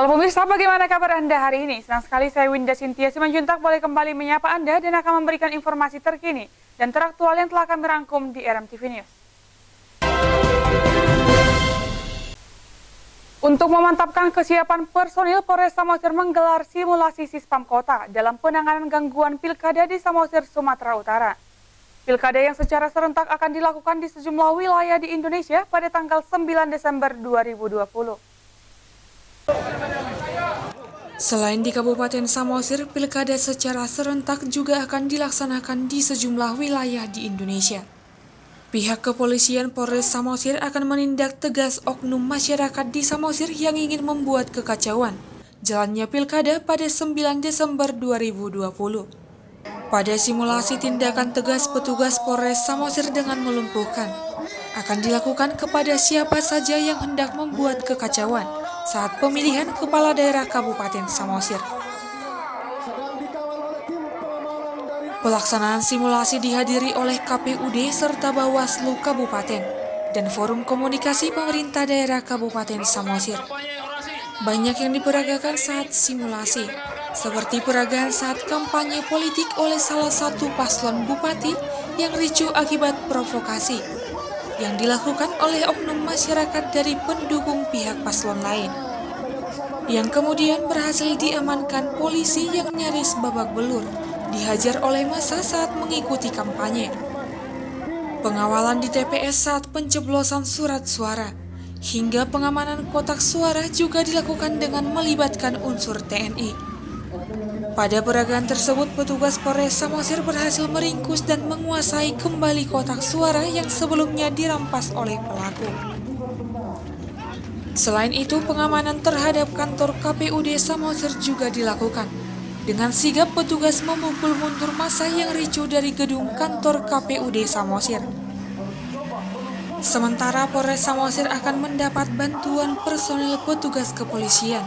Halo pemirsa, bagaimana kabar Anda hari ini? Senang sekali saya Winda Cynthia Simanjuntak boleh kembali menyapa Anda dan akan memberikan informasi terkini dan teraktual yang telah kami rangkum di RMTV News. Untuk memantapkan kesiapan personil, Polres Samosir menggelar simulasi Sispam Kota dalam penanganan gangguan pilkada di Samosir, Sumatera Utara. Pilkada yang secara serentak akan dilakukan di sejumlah wilayah di Indonesia pada tanggal 9 Desember 2020. Selain di Kabupaten Samosir, pilkada secara serentak juga akan dilaksanakan di sejumlah wilayah di Indonesia. Pihak kepolisian Polres Samosir akan menindak tegas oknum masyarakat di Samosir yang ingin membuat kekacauan jalannya pilkada pada 9 Desember 2020. Pada simulasi tindakan tegas petugas Polres Samosir dengan melumpuhkan akan dilakukan kepada siapa saja yang hendak membuat kekacauan saat pemilihan kepala daerah Kabupaten Samosir. Pelaksanaan simulasi dihadiri oleh KPUD serta Bawaslu Kabupaten dan Forum Komunikasi Pemerintah Daerah Kabupaten Samosir. Banyak yang diperagakan saat simulasi, seperti peragaan saat kampanye politik oleh salah satu paslon bupati yang ricuh akibat provokasi yang dilakukan oleh oknum masyarakat dari pendukung pihak paslon lain, yang kemudian berhasil diamankan polisi yang nyaris babak belur dihajar oleh massa saat mengikuti kampanye. Pengawalan di TPS saat pencoblosan surat suara hingga pengamanan kotak suara juga dilakukan dengan melibatkan unsur TNI. Pada peragaan tersebut, petugas Polres Samosir berhasil meringkus dan menguasai kembali kotak suara yang sebelumnya dirampas oleh pelaku. Selain itu, pengamanan terhadap kantor KPUD Samosir juga dilakukan. Dengan sigap petugas memukul mundur massa yang ricuh dari gedung kantor KPUD Samosir. Sementara Polres Samosir akan mendapat bantuan personil petugas kepolisian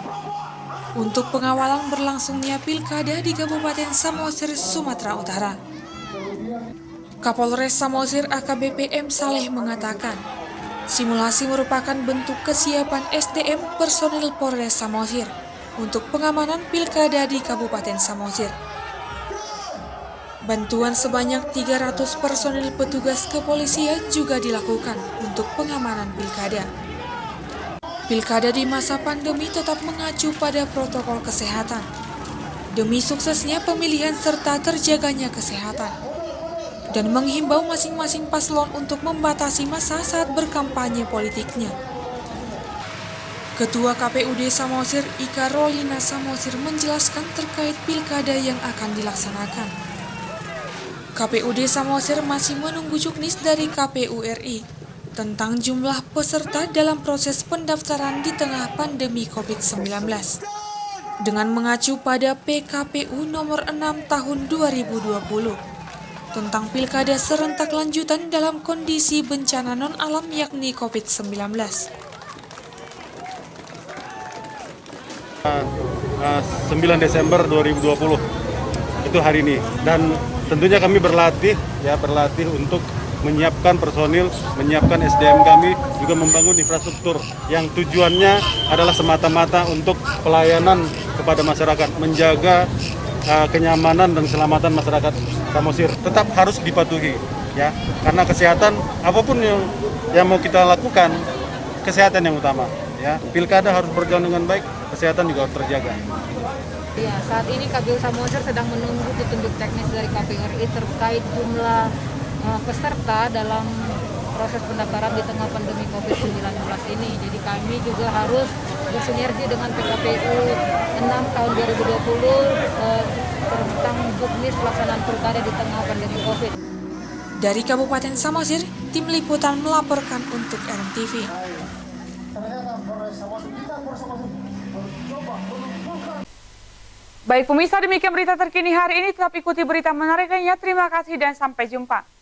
untuk pengawalan berlangsungnya pilkada di Kabupaten Samosir, Sumatera Utara. Kapolres Samosir AKBP M. Saleh mengatakan, simulasi merupakan bentuk kesiapan SDM personil Polres Samosir untuk pengamanan pilkada di Kabupaten Samosir. Bantuan sebanyak 300 personil petugas kepolisian juga dilakukan untuk pengamanan pilkada. Pilkada di masa pandemi tetap mengacu pada protokol kesehatan demi suksesnya pemilihan serta terjaganya kesehatan, dan menghimbau masing-masing paslon untuk membatasi massa saat berkampanye politiknya. Ketua KPUD Samosir Ika Rolina Samosir menjelaskan terkait pilkada yang akan dilaksanakan. KPUD Samosir masih menunggu juknis dari KPU RI tentang jumlah peserta dalam proses pendaftaran di tengah pandemi COVID-19. Dengan mengacu pada PKPU nomor 6 tahun 2020 tentang pilkada serentak lanjutan dalam kondisi bencana non-alam yakni COVID-19. 9 Desember 2020 itu hari ini, dan tentunya kami berlatih untuk menyiapkan personil, menyiapkan SDM kami, juga membangun infrastruktur yang tujuannya adalah semata-mata untuk pelayanan kepada masyarakat, menjaga kenyamanan dan keselamatan masyarakat Samosir. Tetap harus dipatuhi, ya, karena kesehatan apapun yang mau kita lakukan, kesehatan yang utama, ya. Pilkada harus berjalan dengan baik, kesehatan juga harus terjaga. Ya, saat ini KPU Samosir sedang menunggu petunjuk teknis dari KPU RI terkait jumlah peserta dalam proses pendaftaran di tengah pandemi COVID-19 ini. Jadi kami juga harus bersinergi dengan PKPU 6 tahun 2020 tentang juknis pelaksanaan pilkada di tengah pandemi COVID. Dari Kabupaten Samosir, tim liputan melaporkan untuk RMTV. Baik pemirsa, demikian berita terkini hari ini. Tetap ikuti berita menarik lainnya. Terima kasih dan sampai jumpa.